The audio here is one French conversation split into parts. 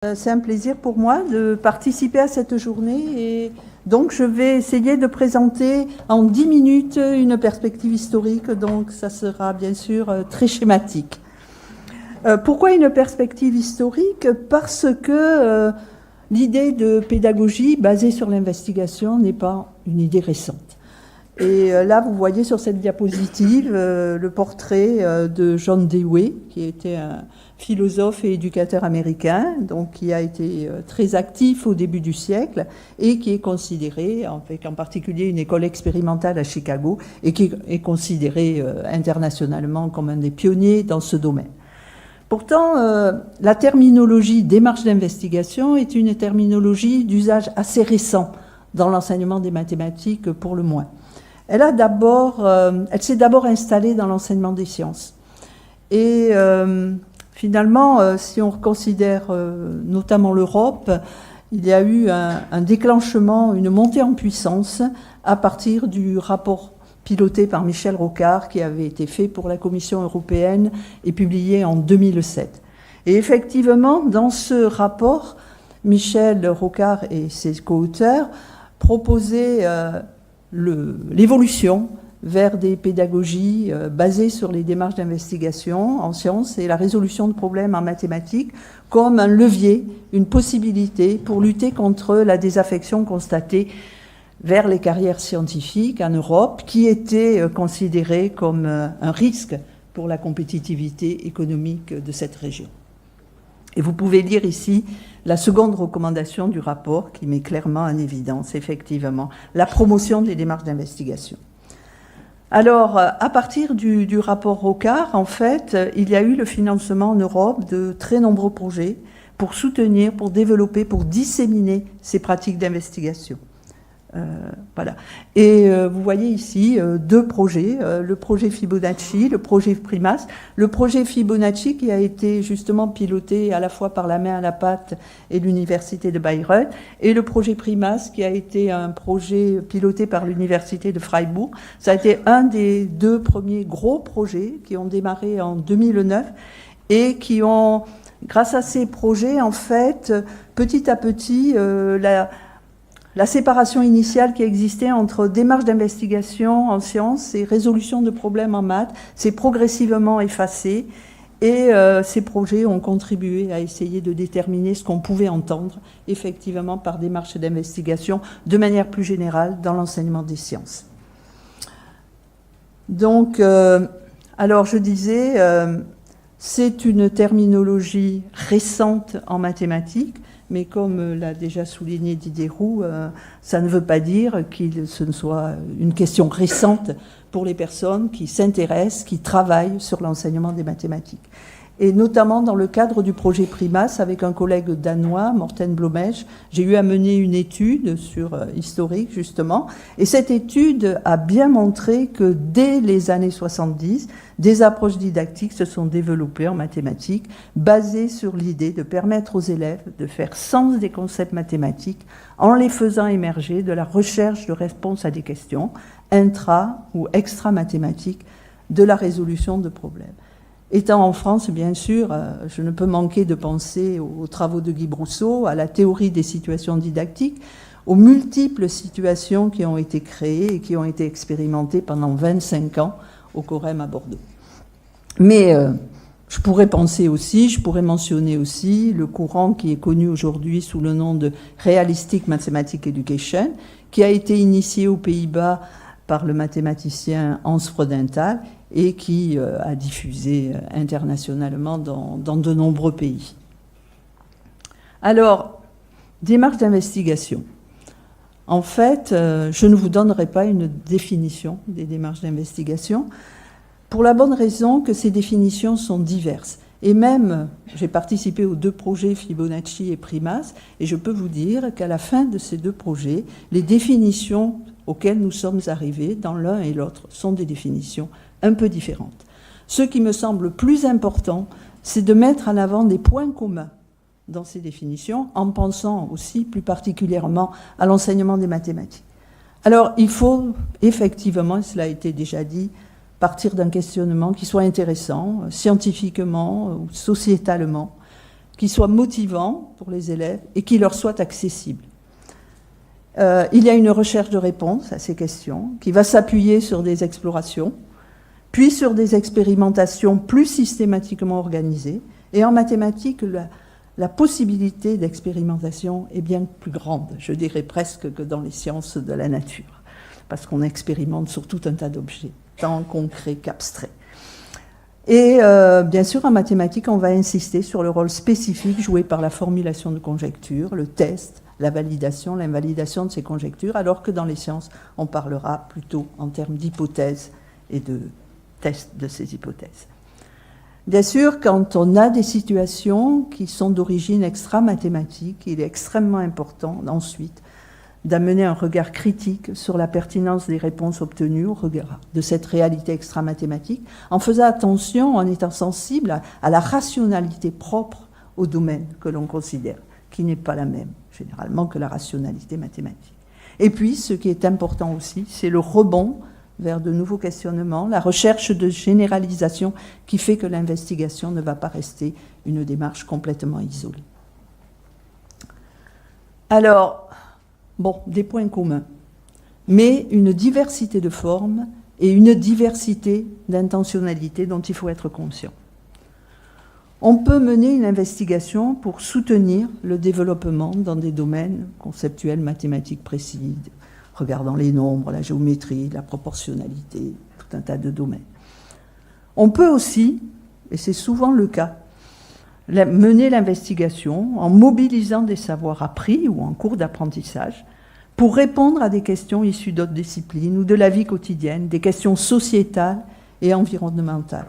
C'est un plaisir pour moi de participer à cette journée et donc je vais essayer de présenter en 10 minutes une perspective historique, donc ça sera bien sûr très schématique. Pourquoi une perspective historique? Parce que l'idée de pédagogie basée sur l'investigation n'est pas une idée récente. Et là, vous voyez sur cette diapositive le portrait de John Dewey, qui était un philosophe et éducateur américain, donc qui a été très actif au début du siècle et qui est considéré, avec en particulier une école expérimentale à Chicago, et qui est considéré internationalement comme un des pionniers dans ce domaine. Pourtant, la terminologie démarche d'investigation est une terminologie d'usage assez récent dans l'enseignement des mathématiques pour le moins. Elle s'est d'abord installée dans l'enseignement des sciences. Et finalement, si on considère notamment l'Europe, il y a eu un déclenchement, une montée en puissance à partir du rapport piloté par Michel Rocard qui avait été fait pour la Commission européenne et publié en 2007. Et effectivement, dans ce rapport, Michel Rocard et ses co-auteurs proposaient l'évolution vers des pédagogies basées sur les démarches d'investigation en sciences et la résolution de problèmes en mathématiques comme un levier, une possibilité pour lutter contre la désaffection constatée vers les carrières scientifiques en Europe, qui étaient considérées comme un risque pour la compétitivité économique de cette région. Et vous pouvez lire ici la seconde recommandation du rapport qui met clairement en évidence, effectivement, la promotion des démarches d'investigation. Alors, à partir du rapport Rocard, en fait, il y a eu le financement en Europe de très nombreux projets pour soutenir, pour développer, pour disséminer ces pratiques d'investigation. Voilà. Et vous voyez ici deux projets, le projet Fibonacci, le projet Primas. Le projet Fibonacci qui a été justement piloté à la fois par la main à la pâte et l'université de Bayreuth, et le projet Primas qui a été un projet piloté par l'université de Freiburg. Ça a été un des deux premiers gros projets qui ont démarré en 2009 et qui ont, grâce à ces projets, en fait, petit à petit, la séparation initiale qui existait entre démarche d'investigation en sciences et résolution de problèmes en maths s'est progressivement effacée et ces projets ont contribué à essayer de déterminer ce qu'on pouvait entendre effectivement par démarche d'investigation de manière plus générale dans l'enseignement des sciences. Donc, alors je disais, c'est une terminologie récente en mathématiques, mais comme l'a déjà souligné Didier Roux, ça ne veut pas dire que ce ne soit une question récente pour les personnes qui s'intéressent, qui travaillent sur l'enseignement des mathématiques. Et notamment dans le cadre du projet Primas, avec un collègue danois, Morten Blomège, j'ai eu à mener une étude historique, justement. Et cette étude a bien montré que dès les années 70, des approches didactiques se sont développées en mathématiques, basées sur l'idée de permettre aux élèves de faire sens des concepts mathématiques en les faisant émerger de la recherche de réponses à des questions, intra- ou extra-mathématiques, de la résolution de problèmes. Étant en France, bien sûr, je ne peux manquer de penser aux travaux de Guy Brousseau, à la théorie des situations didactiques, aux multiples situations qui ont été créées et qui ont été expérimentées pendant 25 ans au Corem à Bordeaux. Mais je pourrais mentionner aussi le courant qui est connu aujourd'hui sous le nom de Realistic Mathematics Education, qui a été initié aux Pays-Bas par le mathématicien Hans Freudenthal et qui a diffusé internationalement dans de nombreux pays. Alors, démarche d'investigation. En fait, je ne vous donnerai pas une définition des démarches d'investigation, pour la bonne raison que ces définitions sont diverses. Et même, j'ai participé aux deux projets Fibonacci et Primas, et je peux vous dire qu'à la fin de ces deux projets, les définitions auxquelles nous sommes arrivés dans l'un et l'autre sont des définitions un peu différentes. Ce qui me semble plus important, c'est de mettre en avant des points communs dans ces définitions, en pensant aussi plus particulièrement à l'enseignement des mathématiques. Alors, il faut effectivement, cela a été déjà dit, partir d'un questionnement qui soit intéressant, scientifiquement ou sociétalement, qui soit motivant pour les élèves et qui leur soit accessible. Il y a une recherche de réponse à ces questions qui va s'appuyer sur des explorations, puis sur des expérimentations plus systématiquement organisées. Et en mathématiques, la possibilité d'expérimentation est bien plus grande, je dirais presque, que dans les sciences de la nature, parce qu'on expérimente sur tout un tas d'objets, tant concrets qu'abstraits. Et bien sûr, en mathématiques, on va insister sur le rôle spécifique joué par la formulation de conjectures, le test, la validation, l'invalidation de ces conjectures, alors que dans les sciences, on parlera plutôt en termes d'hypothèses et de tests de ces hypothèses. Bien sûr, quand on a des situations qui sont d'origine extra-mathématique, il est extrêmement important ensuite d'amener un regard critique sur la pertinence des réponses obtenues au regard de cette réalité extra-mathématique, en faisant attention, en étant sensible à la rationalité propre au domaine que l'on considère, qui n'est pas la même, généralement, que la rationalité mathématique. Et puis, ce qui est important aussi, c'est le rebond vers de nouveaux questionnements, la recherche de généralisation qui fait que l'investigation ne va pas rester une démarche complètement isolée. Alors, bon, des points communs, mais une diversité de formes et une diversité d'intentionnalités dont il faut être conscient. On peut mener une investigation pour soutenir le développement dans des domaines conceptuels mathématiques précis, regardant les nombres, la géométrie, la proportionnalité, tout un tas de domaines. On peut aussi, et c'est souvent le cas, mener l'investigation en mobilisant des savoirs appris ou en cours d'apprentissage pour répondre à des questions issues d'autres disciplines ou de la vie quotidienne, des questions sociétales et environnementales.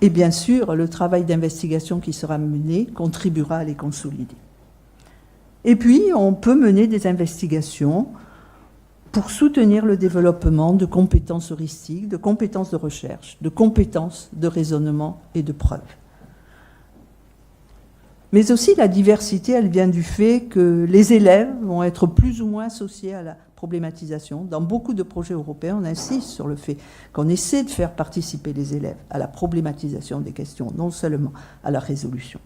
Et bien sûr, le travail d'investigation qui sera mené contribuera à les consolider. Et puis, on peut mener des investigations pour soutenir le développement de compétences heuristiques, de compétences de recherche, de compétences de raisonnement et de preuve. Mais aussi la diversité, elle vient du fait que les élèves vont être plus ou moins associés à la problématisation. Dans beaucoup de projets européens, on insiste sur le fait qu'on essaie de faire participer les élèves à la problématisation des questions, non seulement à la résolution.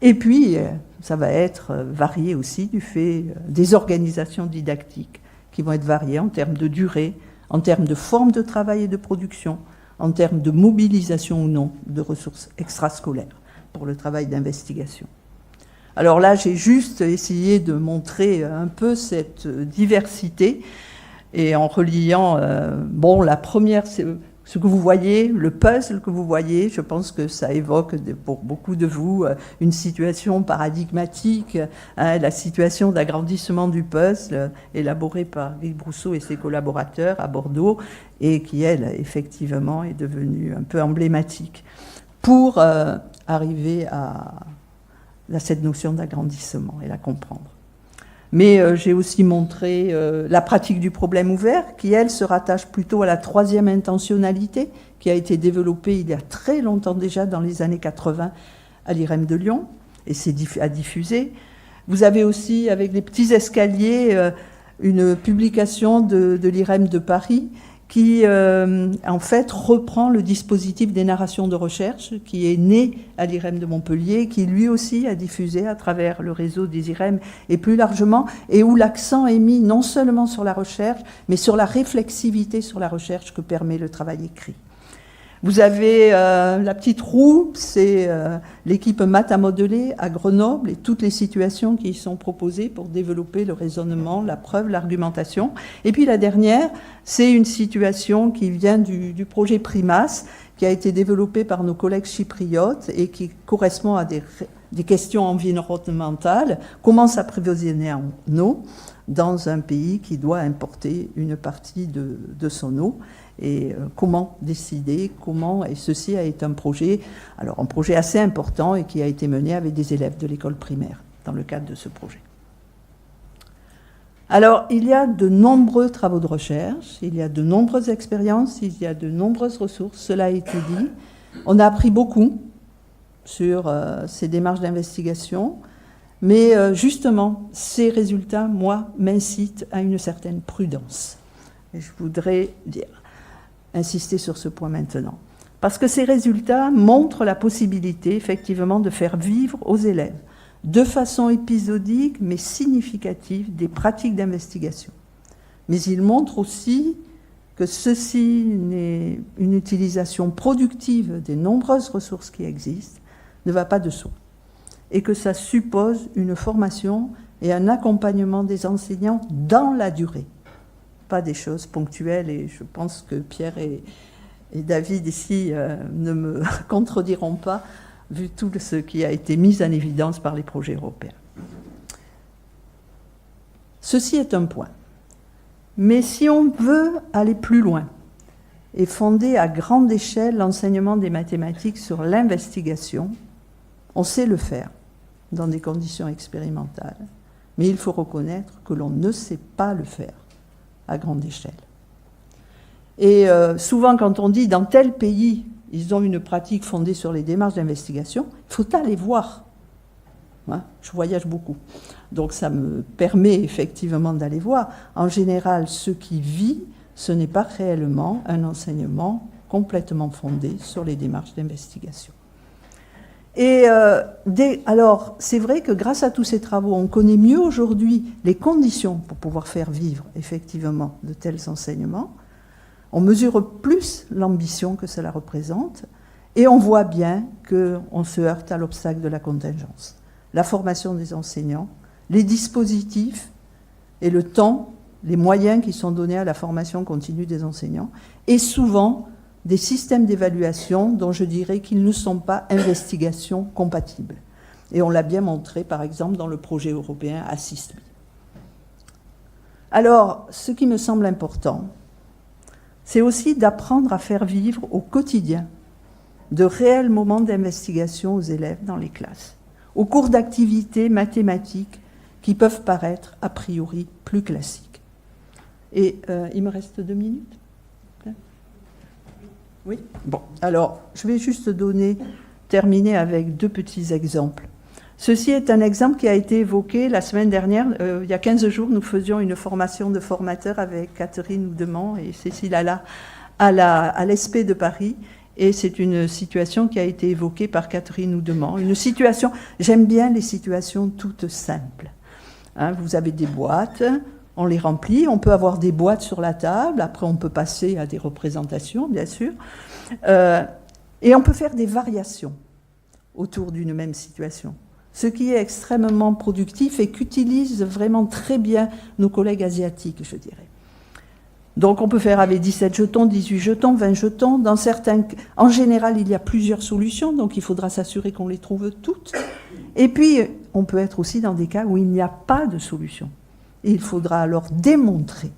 Et puis, ça va être varié aussi du fait des organisations didactiques qui vont être variées en termes de durée, en termes de forme de travail et de production, en termes de mobilisation ou non de ressources extrascolaires pour le travail d'investigation. Alors là, j'ai juste essayé de montrer un peu cette diversité et en reliant, bon, la première, ce que vous voyez, le puzzle que vous voyez, je pense que ça évoque pour beaucoup de vous une situation paradigmatique, hein, la situation d'agrandissement du puzzle élaborée par Guy Brousseau et ses collaborateurs à Bordeaux et qui, elle, effectivement, est devenue un peu emblématique pour arriver à cette notion d'agrandissement et la comprendre. Mais j'ai aussi montré la pratique du problème ouvert, qui, elle, se rattache plutôt à la troisième intentionnalité, qui a été développée il y a très longtemps déjà, dans les années 80, à l'IREM de Lyon, et c'est à diffuser. Vous avez aussi, avec les petits escaliers, une publication de l'IREM de Paris, qui, en fait, reprend le dispositif des narrations de recherche qui est né à l'IREM de Montpellier, qui lui aussi a diffusé à travers le réseau des IREM et plus largement, et où l'accent est mis non seulement sur la recherche, mais sur la réflexivité sur la recherche que permet le travail écrit. Vous avez la petite roue, c'est l'équipe Maths à modeler à Grenoble et toutes les situations qui y sont proposées pour développer le raisonnement, la preuve, l'argumentation. Et puis la dernière, c'est une situation qui vient du projet PRIMAS, qui a été développé par nos collègues chypriotes et qui correspond à des questions environnementales. Comment s'approvisionner en eau dans un pays qui doit importer une partie de son eau? Et comment décider, et ceci a été un projet assez important et qui a été mené avec des élèves de l'école primaire dans le cadre de ce projet. Alors, il y a de nombreux travaux de recherche, il y a de nombreuses expériences, il y a de nombreuses ressources, cela a été dit. On a appris beaucoup sur ces démarches d'investigation, mais justement, ces résultats, moi, m'incitent à une certaine prudence. Et je voudrais insister sur ce point maintenant. Parce que ces résultats montrent la possibilité, effectivement, de faire vivre aux élèves, de façon épisodique, mais significative, des pratiques d'investigation. Mais ils montrent aussi que ceci n'est une utilisation productive des nombreuses ressources qui existent, ne va pas de soi, et que ça suppose une formation et un accompagnement des enseignants dans la durée, pas des choses ponctuelles, et je pense que Pierre et David ici ne me contrediront pas, vu tout ce qui a été mis en évidence par les projets européens. Ceci est un point. Mais si on veut aller plus loin et fonder à grande échelle l'enseignement des mathématiques sur l'investigation, on sait le faire dans des conditions expérimentales, mais il faut reconnaître que l'on ne sait pas le faire à grande échelle. Et souvent, quand on dit dans tel pays, ils ont une pratique fondée sur les démarches d'investigation, il faut aller voir. Hein, je voyage beaucoup, donc ça me permet effectivement d'aller voir. En général, ce qui vit, ce n'est pas réellement un enseignement complètement fondé sur les démarches d'investigation. Et alors, c'est vrai que grâce à tous ces travaux, on connaît mieux aujourd'hui les conditions pour pouvoir faire vivre effectivement de tels enseignements. On mesure plus l'ambition que cela représente et on voit bien qu'on se heurte à l'obstacle de la contingence. La formation des enseignants, les dispositifs et le temps, les moyens qui sont donnés à la formation continue des enseignants, et souvent des systèmes d'évaluation dont je dirais qu'ils ne sont pas investigation compatibles. Et on l'a bien montré, par exemple, dans le projet européen Assist-Me. Alors, ce qui me semble important, c'est aussi d'apprendre à faire vivre au quotidien de réels moments d'investigation aux élèves dans les classes, au cours d'activités mathématiques qui peuvent paraître a priori plus classiques. Et il me reste 2 minutes. Oui. Bon, alors je vais juste terminer avec 2 petits exemples. Ceci est un exemple qui a été évoqué la semaine dernière. Il y a 15 jours, nous faisions une formation de formateurs avec Catherine Oudemont et Cécile Alla à l'ESP de Paris. Et c'est une situation qui a été évoquée par Catherine Oudemont. Une situation, j'aime bien les situations toutes simples. Hein, vous avez des boîtes, on les remplit, on peut avoir des boîtes sur la table, après on peut passer à des représentations, bien sûr. Et on peut faire des variations autour d'une même situation. Ce qui est extrêmement productif et qu'utilisent vraiment très bien nos collègues asiatiques, je dirais. Donc on peut faire avec 17 jetons, 18 jetons, 20 jetons. En général, il y a plusieurs solutions, donc il faudra s'assurer qu'on les trouve toutes. Et puis, on peut être aussi dans des cas où il n'y a pas de solution. Et il faudra alors démontrer,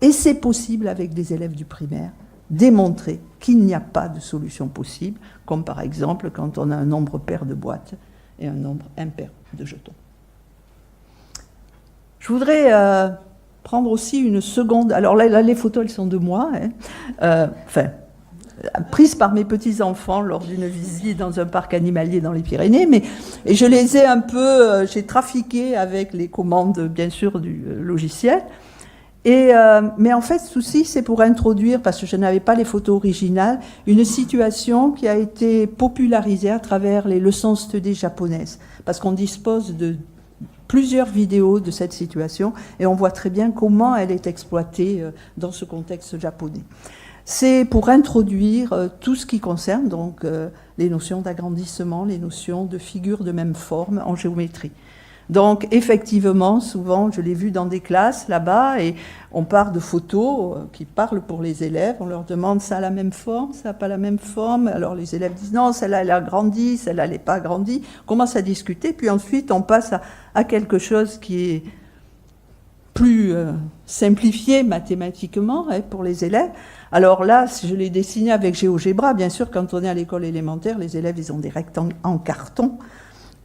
et c'est possible avec des élèves du primaire, démontrer qu'il n'y a pas de solution possible, comme par exemple quand on a un nombre pair de boîtes et un nombre impair de jetons. Je voudrais prendre aussi une seconde... Alors là, les photos, elles sont de moi, prises par mes petits-enfants lors d'une visite dans un parc animalier dans les Pyrénées, et je les ai un peu... j'ai trafiqué avec les commandes, bien sûr, du logiciel. Mais en fait, ceci, c'est pour introduire, parce que je n'avais pas les photos originales, une situation qui a été popularisée à travers les leçons study japonaises, parce qu'on dispose de plusieurs vidéos de cette situation, et on voit très bien comment elle est exploitée dans ce contexte japonais. C'est pour introduire tout ce qui concerne donc les notions d'agrandissement, les notions de figures de même forme en géométrie. Donc, effectivement, souvent, je l'ai vu dans des classes là-bas, et on part de photos qui parlent pour les élèves. On leur demande, ça a la même forme, ça n'a pas la même forme. Alors, les élèves disent, non, celle-là, elle a grandi, celle-là, elle n'est pas grandi. On commence à discuter, puis ensuite, on passe à quelque chose qui est plus simplifié mathématiquement pour les élèves. Alors là, je l'ai dessiné avec GeoGebra. Bien sûr, quand on est à l'école élémentaire, les élèves, ils ont des rectangles en carton.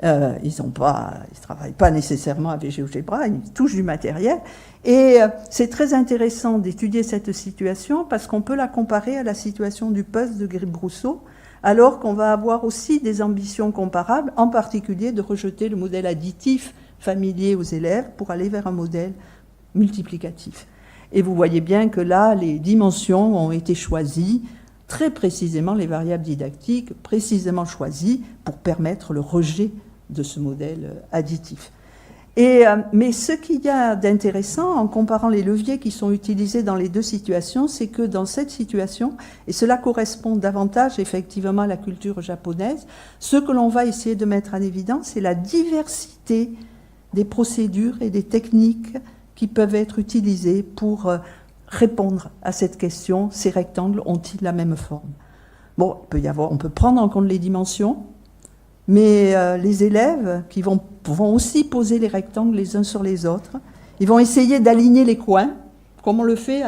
Ils ne travaillent pas nécessairement avec GeoGebra, ils touchent du matériel. Et c'est très intéressant d'étudier cette situation parce qu'on peut la comparer à la situation du puzzle de Griboursseau, alors qu'on va avoir aussi des ambitions comparables, en particulier de rejeter le modèle additif familier aux élèves pour aller vers un modèle multiplicatif. Et vous voyez bien que là, les dimensions ont été choisies très précisément les variables didactiques, précisément choisies pour permettre le rejet de ce modèle additif. Mais ce qu'il y a d'intéressant en comparant les leviers qui sont utilisés dans les deux situations, c'est que dans cette situation, et cela correspond davantage effectivement à la culture japonaise, ce que l'on va essayer de mettre en évidence, c'est la diversité des procédures et des techniques qui peuvent être utilisées pour répondre à cette question, ces rectangles ont-ils la même forme? Bon, on peut prendre en compte les dimensions, mais les élèves qui vont aussi poser les rectangles les uns sur les autres, ils vont essayer d'aligner les coins, comme on le fait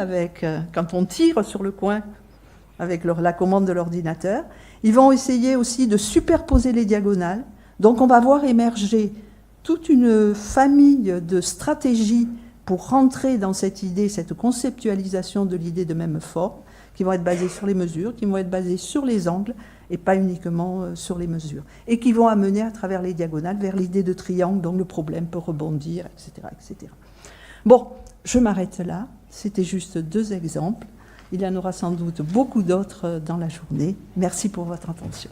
quand on tire sur le coin avec la commande de l'ordinateur. Ils vont essayer aussi de superposer les diagonales. Donc on va voir émerger toute une famille de stratégies pour rentrer dans cette idée, cette conceptualisation de l'idée de même forme, qui vont être basées sur les mesures, qui vont être basées sur les angles, et pas uniquement sur les mesures, et qui vont amener à travers les diagonales vers l'idée de triangle, dont le problème peut rebondir, etc., etc. Bon, je m'arrête là, c'était juste 2 exemples, il y en aura sans doute beaucoup d'autres dans la journée. Merci pour votre attention.